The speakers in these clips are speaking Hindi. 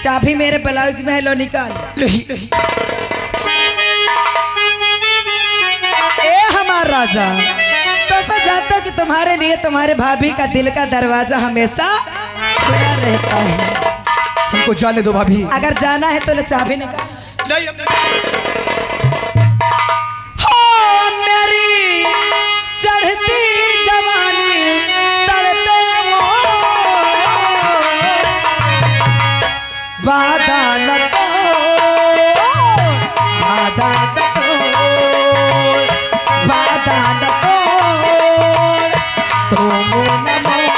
चाबी मेरे ब्लाउज में है, लो निकाल। ए हमारा राजा, तो जानता कि तुम्हारे लिए तुम्हारे भाभी का दिल का दरवाजा हमेशा खुला रहता है। हमको जाने दो भाभी। अगर जाना है तो ले चाबी निकाल। हो मेरी चढ़ती जवानी तड़पे वादा न तोड़, वादा न तोड़, वादा न तोड़, तुम न मोड़।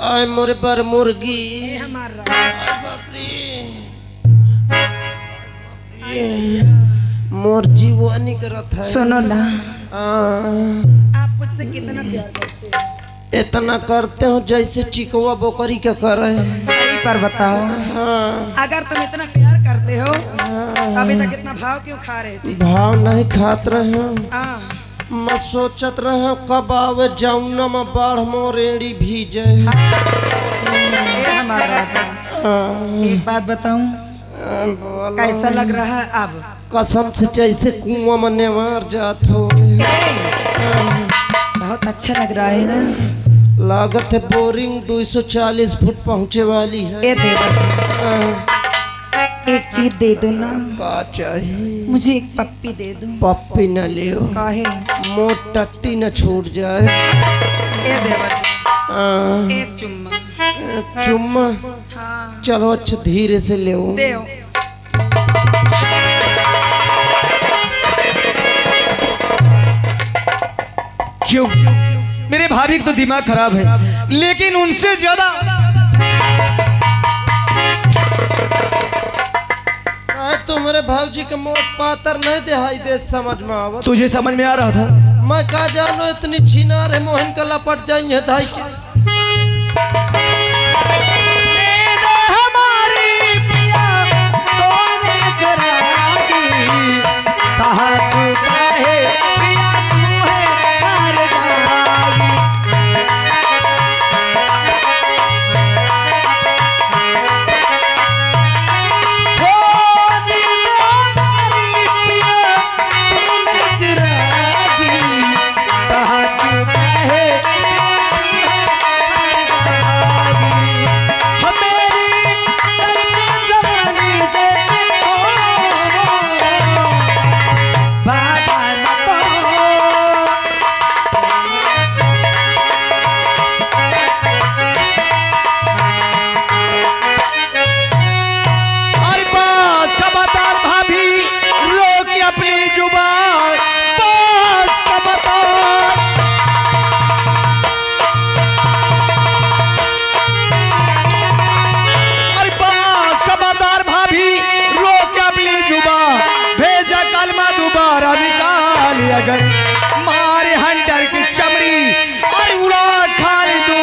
आय मोरे पर मुर्गी। मोर जीवानी करत है। सुनो ना, आप मुझसे कितना प्यार करते हो? इतना करते हो जैसे चिकवा बोकरी का करे। सही पर बताओ। अगर तुम इतना प्यार करते हो अभी तक इतना भाव क्यों खा रहे थे? भाव नहीं खात रहे। मैं सोचत रहे कब आवे जाऊना में बाढ़ मोरेड़ी भीजे। हमारा राजा, एक बात बताऊं, कैसा लग रहा है अब? कसम से जैसे कुआं में नेवार जात हो। बहुत अच्छा लग रहा है ना? लागत है बोरिंग 240 फुट पहुंचे वाली है। ए देवर जी, एक चीज दे दो ना। का चाहिए? मुझे एक पप्पी दे दो। पप्पी न ले। काहे? मोट टट्टी न छूट जाए। ए देवर जी, एक चुम्मा। चुम्मा? हाँ। चलो अच्छा धीरे से ले। क्यों? मेरे भाभी का तो दिमाग खराब है, लेकिन उनसे ज्यादा तुम्हारे भावजी के मोट पातर नहीं दिखाई दे समझ में आवत। तुझे समझ में आ रहा था? मैं का जानो इतनी छिनार है मोहन का लपट जाइए धाई के। अगर मारे हंटर की चमड़ी और उड़ा खाली तू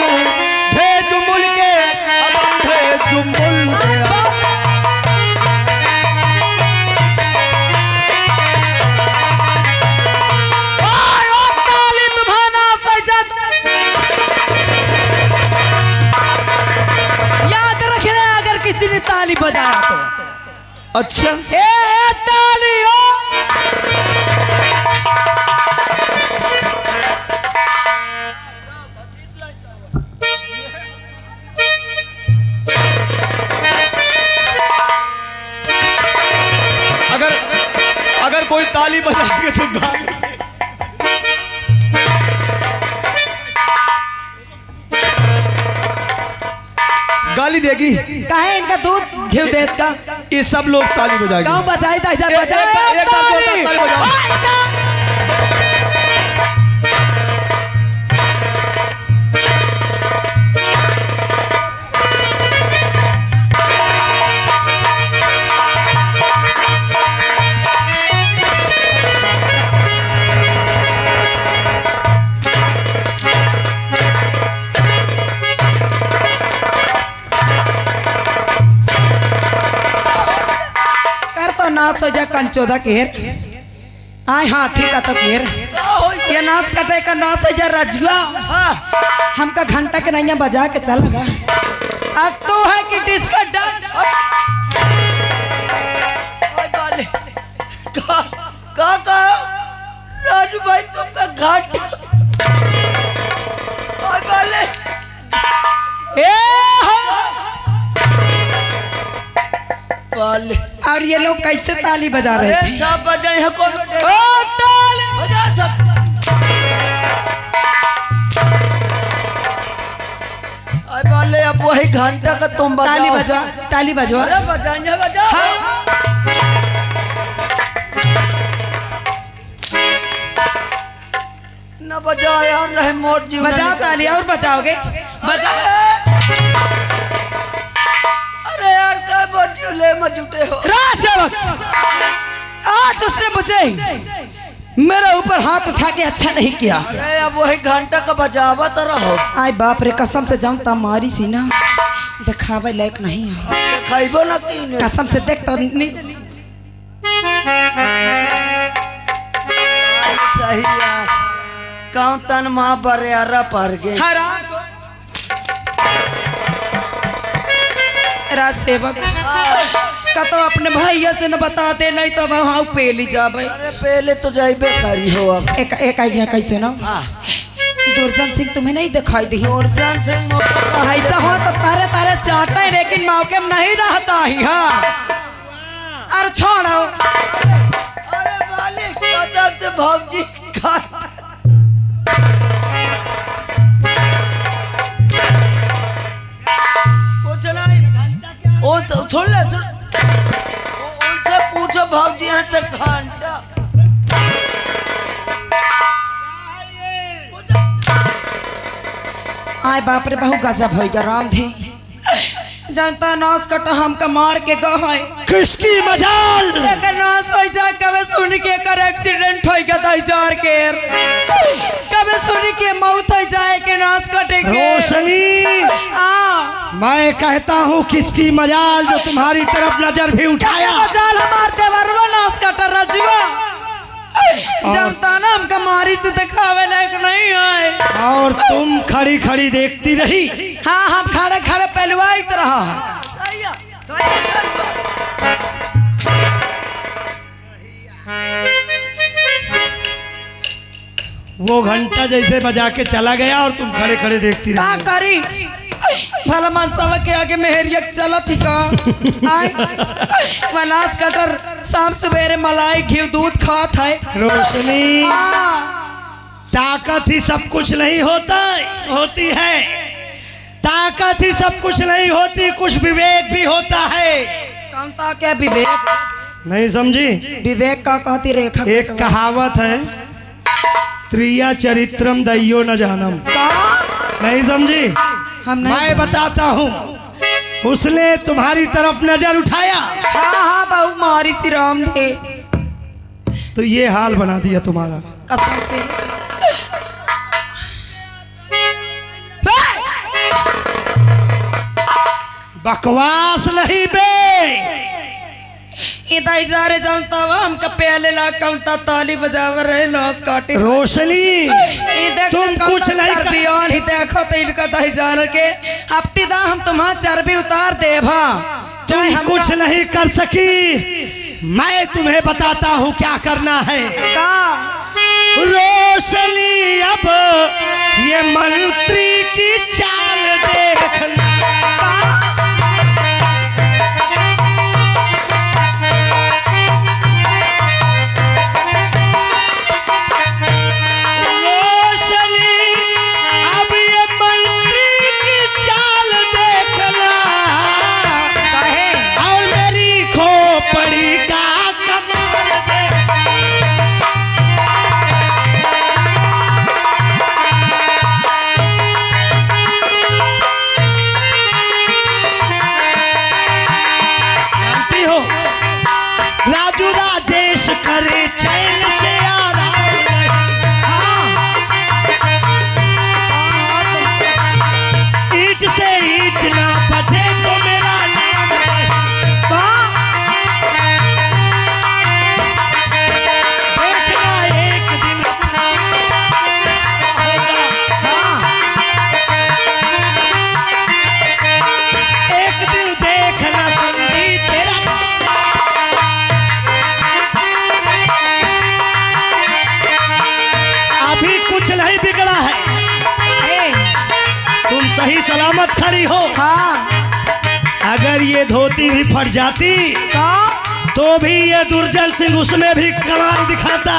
भेज मुल के अब भेज मुल के याद रखना अगर किसी ने ताली बजाया तो। अच्छा ए ताली हो। अगर अगर कोई ताली बजाएंगे तो गाली गाली देगी। काहे इनका दूध घिव देत का ये सब लोग ताली बजाएंगे। गाँव बजाई था इधर एक- बजाए एक- एक- ताली। ताली बजाओ। ओए, ताली। कर तो नाच हो जा कंचोदा केर आय हाथी का तो केर ये नाच कटे का नाच हो जा रजुआ हमका घंटा के नैया बजा के चलेगा अब तू है कि डिस्को डांस का राजू भाई तुमका घंटा ए और ये लोग कैसे ताली बजा रहे थे? सब बजाए हैं कौन ओ, ताली बजा सब। अरे वाले अब वही घंटा का तुम बजाओ। ताली बजवा ताली बजवा अरे बजाइए बजाओ। न बजाओ यार रहे मोर जीवन बजाओ ताली और बजाओगे बजाओ। अरे यार क्या बजियो ले मजुटे हो। राज सेवक आज उसने मुझे मेरे ऊपर हाथ उठा के अच्छा नहीं किया। अरे अब वही घंटा का बजावा तो रहो। आय बाप रे कसम से जाऊं तमारी सी ना दिखावे लायक नहीं है। खाइबो ना की कसम से देख तो नहीं सही यार कौन तन माँ बरियारा पर गए। राज सेवक का तो अपने भैया से न बता दे नहीं तो वहाँ पेली जाबे। अरे पहले तो जाइबे करी हो अब। एक एक आइडिया कैसे ना दुर्जन सिंह तुम्हें नहीं दिखाई दी दुर्जन सिंह ऐसा हो तो तारे तारे चाहते हैं लेकिन मौके में नहीं रहता ही। हाँ अरे छोड़ो अरे मालिक कसम से भौजी कुछ नहीं ओ तो छोड़ ले उनसे पूछो भौजी यहाँ से घंटा आय बाप रे बहु गजब हो गया राम थे जनता नाच कटा हमका मार के गए किसकी मजाल लेकिन नाच हो जाए कभी सुन के कर एक्सीडेंट हो गया था जार के कभी सुन के मौत हो जाए के नाच कटे के रोशनी मैं कहता हूँ किसकी मजाल जो तुम्हारी तरफ नजर भी उठाया। मजाल हमार देवरवा नाच कटा रजुआ जनता ना हमका मारी से दिखावे लायक नहीं आए और तुम खड़ी खड़ी देखती रही। हाँ हम खड़े खड़े पहलवाई रहा वो घंटा जैसे बजा के चला गया और तुम खड़े खड़े देखती का रही। करी भला मनसावा के आगे मेहरिया चलत ही का नाच कटर शाम सवेरे मलाई घी दूध खात है। रोशनी ताकत ही सब कुछ नहीं होती है। ताकत ही सब कुछ नहीं होती, कुछ विवेक भी होता है। कौन था क्या विवेक नहीं समझी? विवेक का कहती रेखा एक कहावत है त्रिया चरित्रम दैयो न जानम। नहीं समझी? हम नहीं मैं बताता हूँ उसने तुम्हारी तरफ नजर उठाया। हाँ हाँ बहु मारी सी राम थे तो ये हाल बना दिया तुम्हारा। कसम से बकवास नहीं बे। इधर जा रहे जानता हुआ हमका पहले ला कमता ताली बजावर रहे नाच काटे रोशनी तुम कुछ नहीं कर... बियान ही देखो तो इनका दही जार के हफ्ती दा हम तुम्हारा चर्बी उतार दे भा तुम कुछ नहीं कर सकी। मैं तुम्हें बताता हूँ क्या करना है। का रोशनी अब ये मंत्री की चाल देखना। करे चैन से आराम नहीं। ईट से ईट ना बचे तो मेरा नाम देखना एक दिन होगा। एक दिन देखना कुंजी तेरा अभी कुछ नहीं बिगड़ा है। तुम सही सलामत खड़ी हो। हाँ। अगर ये धोती भी फट जाती तो भी ये दुर्जन सिंह उसमें भी कमाल दिखाता।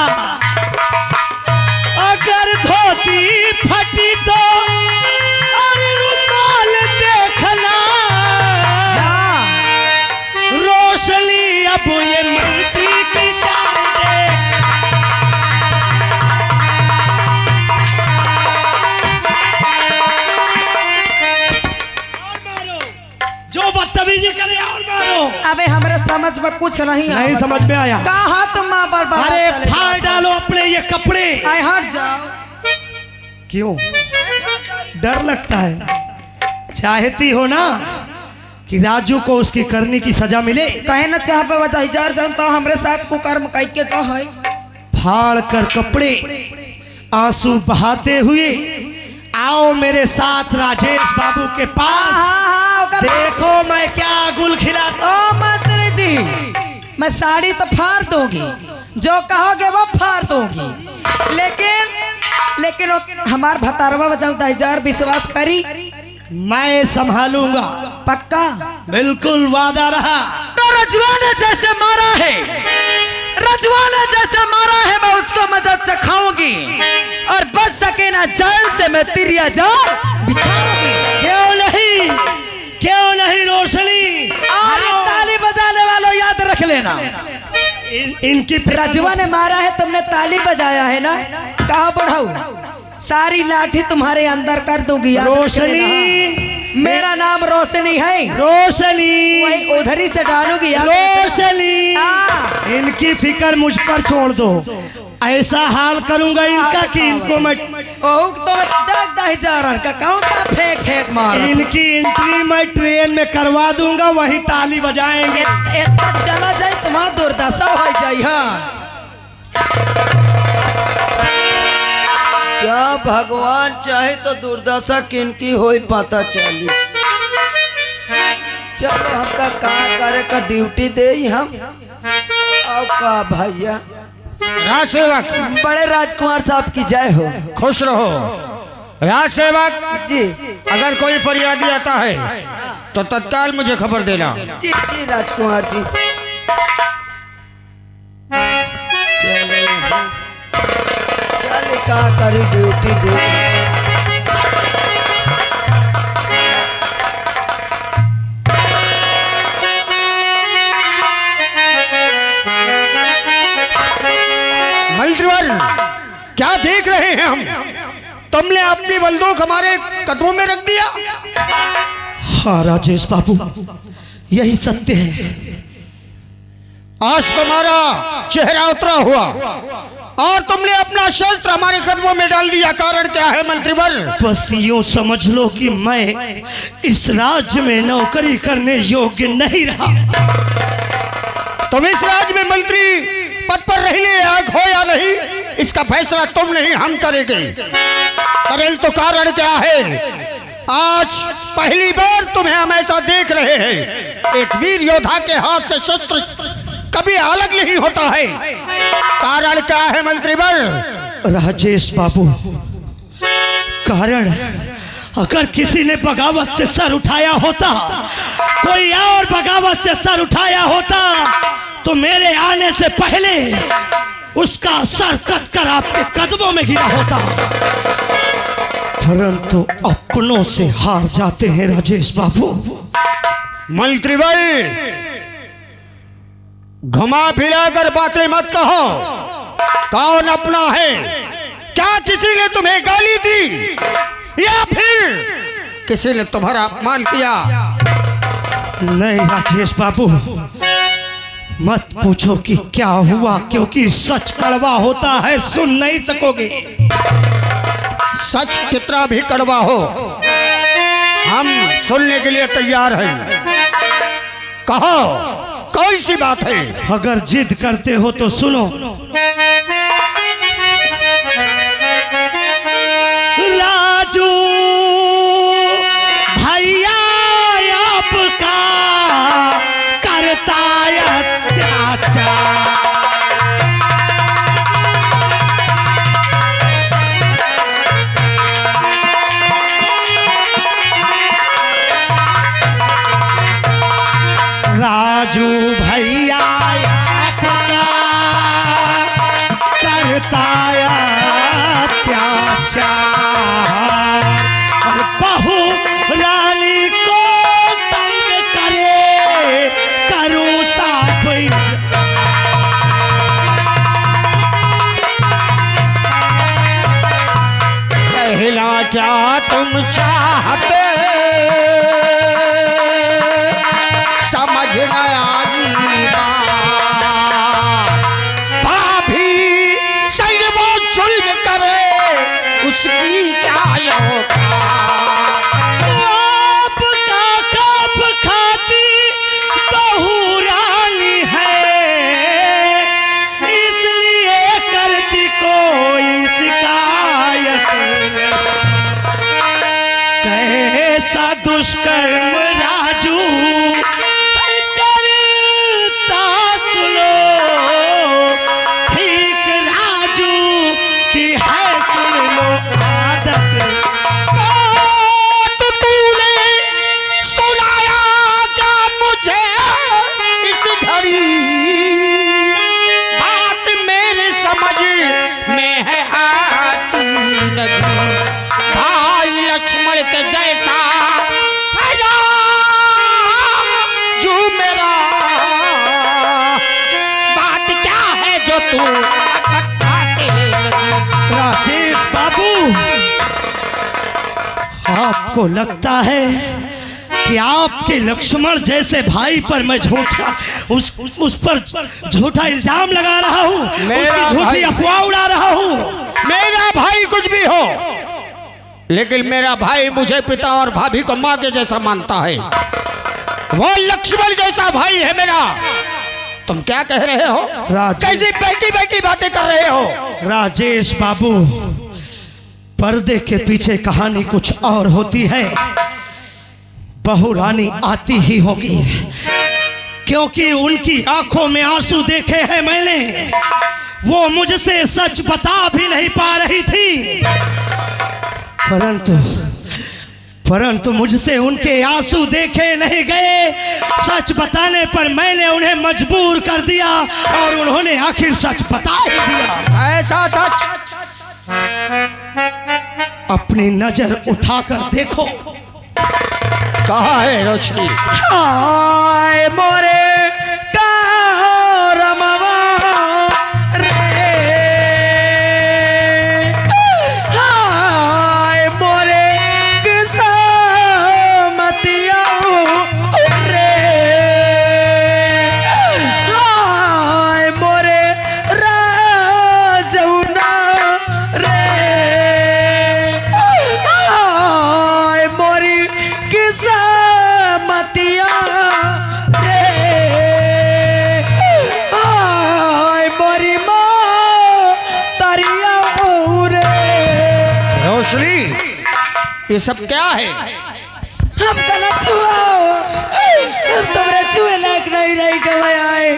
अगर धोती फटी तो अरे रुमाल देखना। रोशनी अब ये मंत्री की चाल देख। जो बदतमीजी करे और मारो। अबे हमारे समझ में कुछ नहीं समझ में आया। कहा तुम माँ बाप अरे फाड़ डालो अपने ये कपड़े। आए हट जाओ। क्यों डर लगता है? चाहती हो ना कि राजू को उसकी करने की सजा मिले? कहे ना चाह पे बता हजार जनता हमारे साथ कुकर्म कह के कहा है। फाड़ कर कपड़े आंसू बहाते हुए आओ मेरे साथ राजेश बाबू के पास। देखो मैं क्या गुल खिलाता। ओ मंत्री जी मैं साड़ी तो फाड़ दूंगी, जो कहोगे वो फाड़ दूंगी, लेकिन हमार भतारवा बजाऊ 10,000 विश्वास करी। मैं संभालूंगा। पक्का? बिल्कुल वादा रहा। तो रजवा ने जैसे मारा है, रजवा ने जैसे मारा है मैं उसको मदद चखाऊंगी और बच सके ना जेल से मैं तिरिया जाऊं बिछाऊंगी। क्यों नहीं रोशनी? ताली बजाने वालों याद रख लेना। इनकी रजवा ने मारा है, तुमने ताली बजाया है ना। कहा बढ़ाऊ सारी लाठी तुम्हारे अंदर कर दूंगी। रोशनी मेरा नाम रोशनी है। रोशनी वही उधर ही से डालूंगी। रोशनी इनकी फिक्र मुझ पर छोड़ दो। ऐसा हाल करूंगा इनका कि इनको मैं फेंक मार। इनकी एंट्री मैं ट्रेन में करवा दूंगा, वही ताली बजाएंगे। चला जाए तुम्हारा दुर्दशा हो जाए। हाँ क्या भगवान चाहे तो दुर्दशा किनकी हो पता चली। चलो हमका कहाँ करे का ड्यूटी दे हम। अब का भैया राज सेवक बड़े राजकुमार साहब की जय हो। खुश रहो। राज सेवक जी अगर कोई फरियादी आता है तो तत्काल मुझे खबर देना। जी जी राजकुमार जी। चल का करी ड्यूटी दे। मंत्रीवर क्या देख रहे हैं हम? तुमने अपनी बंदूक हमारे कदमों में रख दिया। हाँ राजेश बाबू यही सत्य है। आज तुम्हारा चेहरा उतरा हुआ और तुमने अपना शस्त्र हमारे कदमों में डाल दिया, कारण क्या है मंत्रीवर? बस यूं समझ लो कि मैं इस राज्य में नौकरी करने योग्य नहीं रहा। तुम इस राज्य में मंत्री पद पर रहने लायक हो या नहीं, इसका फैसला तुम नहीं हम करेंगे। परंतु कारण क्या है? आज पहली बार तुम्हें हम ऐसा देख रहे हैं। एक वीर योद्धा के हाथ से शस्त्र कभी अलग नहीं होता है। कारण क्या है मंत्रीवर? राजेश बाबू, कारण अगर किसी ने बगावत से सर उठाया होता, कोई और बगावत से सर उठाया होता, तो मेरे आने से पहले उसका सर कट कर आपके कदमों में गिरा होता। परंतु अपनों से हार जाते हैं राजेश बाबू। मंत्रीवर, घुमा फिरा कर बातें मत कहो। कौन अपना है? क्या किसी ने तुम्हें गाली दी या फिर किसी ने तुम्हारा अपमान किया? नहीं राजेश बाबू, मत पूछो कि क्या हुआ, क्योंकि सच कड़वा होता है, सुन नहीं सकोगे। सच कितना भी कड़वा हो, हम सुनने के लिए तैयार हैं। कहो, कौन सी बात है? अगर जिद करते हो तो सुनो। राजू भैया आपका करता अत्याचार, राजू भैया आपका करता अत्याचार, और बहू रानी को तंग करे करूँ साफ। पहला क्या तुम चाहते समझ न आई बात। भाभी सही वो जुल्म करे उसकी क्या औकात। आपका कप खाती बहू रानी है, इसलिए करती कोई शिकायत। कैसा दुष्कर्म राजू करता, सुनो ठीक राजू की है, सुन लो आदत। तो तूने सुनाया क्या मुझे इस घड़ी? बात मेरे समझ में है आती नहीं। भाई लक्ष्मण के जैसा है जो मेरा, बात क्या है जो तू बताते नहीं? राजेश बाबू, आपको लगता है कि आपके लक्ष्मण जैसे भाई पर मैं झूठा उस पर झूठा इल्जाम लगा रहा हूँ, उसकी झूठी अफवाह उड़ा रहा हूँ। मेरा भाई कुछ भी हो, लेकिन मेरा भाई मुझे पिता और भाभी को माँ के जैसा मानता है। वो लक्ष्मण जैसा भाई है मेरा। तुम क्या कह रहे हो? कैसी बहकी बहकी बातें कर रहे हो? राजेश बाबू, पर्दे के पीछे कहानी कुछ और होती है। बहू रानी आती ही होगी, क्योंकि उनकी आंखों में आंसू देखे हैं मैंने। वो मुझसे सच बता भी नहीं पा रही थी, परंतु मुझसे उनके आंसू देखे नहीं गए। सच बताने पर मैंने उन्हें मजबूर कर दिया और उन्होंने आखिर सच बता ही दिया। ऐसा सच? अपनी नजर उठाकर देखो। कहाँ है रोशनी? हाय मोरे रमवा रे, हाय मोरे किस्मतिया रे, हाय मोरे राजवा ये सब क्या है? हम कल छुआओ, हम तुम्हारे छुए लायक नहीं रही गवाए।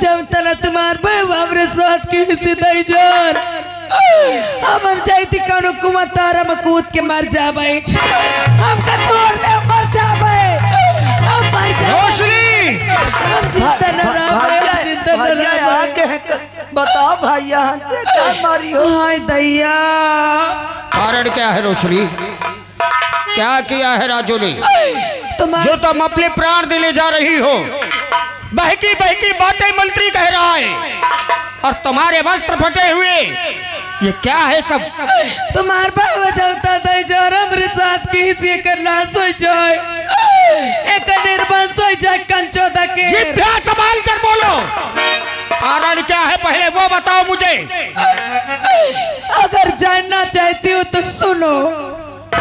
जब तला तुम्हार भाई बाबरे साथ की हिस्से दई जोर, हम चाहती कौन कुआं तारा में कूद के मर जा भाई। हमका छोड़ दे, मर जा भाई, हम मर जा। रोशनी, हम जिंदा न रहे, जिंदा न रहे। बताओ भैया से क्या मारी हो? हाय दैया, कारण क्या है रोशनी? क्या किया है राजू ने तुम्हारे जो तुम अपने प्राण देने जा रही हो? बहकी बहकी बातें मंत्री कह रहा है और तुम्हारे वस्त्र फटे हुए, ये क्या है सब? तुम्हार भाई बजाता था जोर हमरे साथ की हिस्से करना सोई जाए, एक निर्बंध सोई जाए कंचोदा के। जिभ्या संभाल कर बोलो, कारण क्या है पहले वो बताओ मुझे। अगर जानना चाहती हो तो सुनो।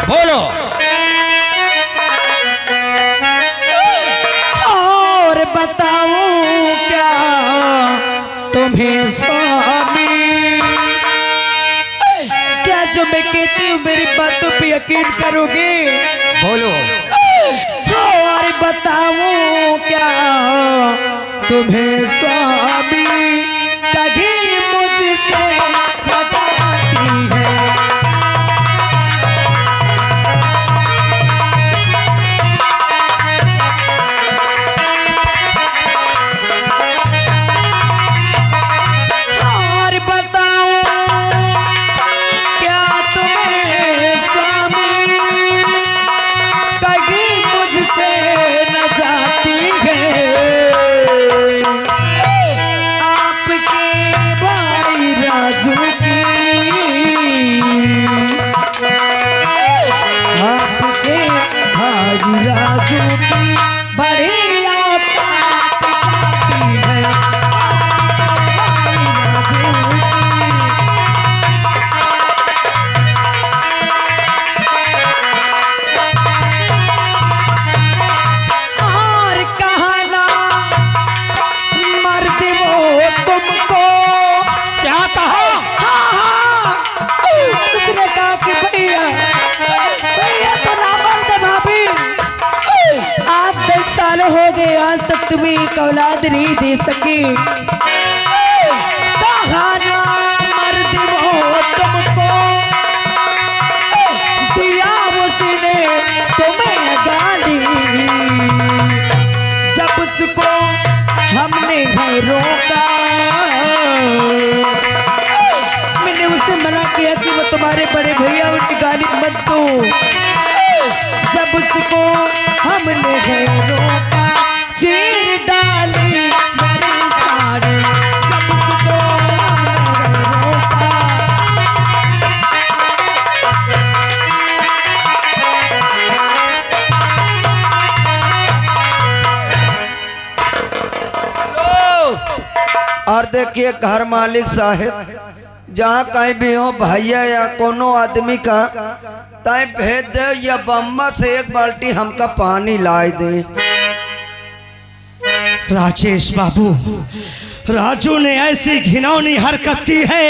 बोलो। और बताऊं क्या तुम्हें स्वामी, क्या जो मैं कहती हूँ मेरी बातों पे यकीन करोगे? बोलो। और बताऊं क्या तुम्हें स्वामी, कभी मुझसे बताती है। और बताऊं क्या तुम्हें स्वामी, कभी मुझसे न जाती है। आपके भाई राजू की, आपके भाई राजू की बड़ी औकात जाती है। आपके भाई राजू की। और कहना मर्द वो तुमको, क्या कहा? हाँ, उसने कहा कि भैया भैया तो ना मर्द भाभी, 8-10 साल हो गए आज तक तुम्हें एक औलाद नहीं दे सकी। कहाना मर्द वो तुमको, दिया उसने तुम्हें गाली। जब उसको हमने है रोका, मैंने उसे मना किया कि वो तुम्हारे बड़े भैया उनकी गाली मत दो। जब उसको हमने है रोका, चीर डाली मेरी साड़ी। जब उसको हमने है रोका, और देखिए घर मालिक साहब, जहाँ कहीं भी हो भैया या कोनो आदमी का तय भेज दे या बम्मा से एक बाल्टी हमका पानी ला दे। राजेश बाबू, राजू ने ऐसी घिनौनी हरकत की है,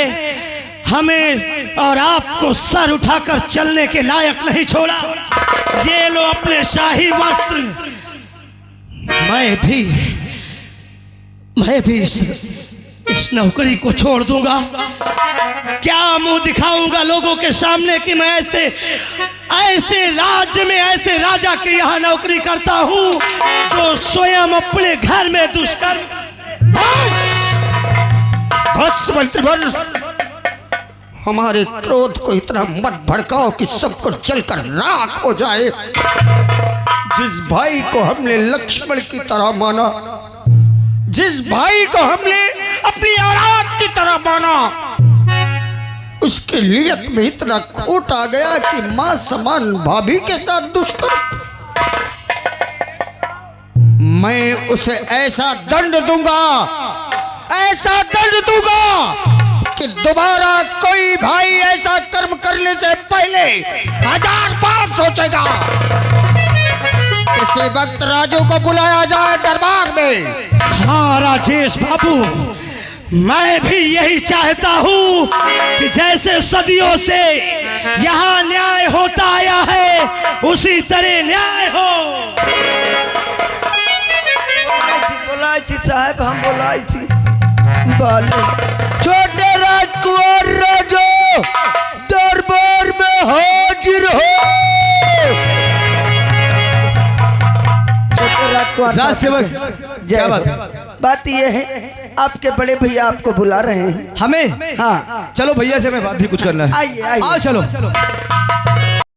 हमें और आपको सर उठाकर चलने के लायक नहीं छोड़ा। ये लो अपने शाही वस्त्र। मैं भी इस नौकरी को छोड़ दूंगा। क्या मुंह दिखाऊंगा लोगों के सामने कि मैं ऐसे राज्य में ऐसे राजा के यहाँ नौकरी करता हूँ जो स्वयं अपने घर में दुष्कर्म। बस मंत्रीवर, हमारे क्रोध को इतना मत भड़काओ कि सब कुछ जलकर राख हो जाए। जिस भाई को हमने लक्ष्मण की तरह माना, जिस भाई को हमने अपनी औलाद की तरह माना, उसके नियत में इतना खोट आ गया कि मां समान भाभी के साथ दुष्कर्म। मैं उसे ऐसा दंड दूंगा, ऐसा दंड दूंगा कि दोबारा कोई भाई ऐसा कर्म करने से पहले 1000 बार सोचेगा। इसी वक्त राजू को बुलाया जाए दरबार में। हाँ राजेश बाबू, मैं भी यही चाहता हूँ कि जैसे सदियों से यहाँ न्याय होता आया है उसी तरह न्याय हो। बोलाई थी साहब, हम बोलाई थी बोले छोटे राजकुमार राजो दरबार में हाजिर हो। छोटे राजकुमार राज सेवक, क्या बात है? बात यह है आपके बड़े भैया आपको बुला रहे हैं। हमें? हाँ चलो भैया से मैं बात भी कुछ करना है। आइए आइए। आओ चलो।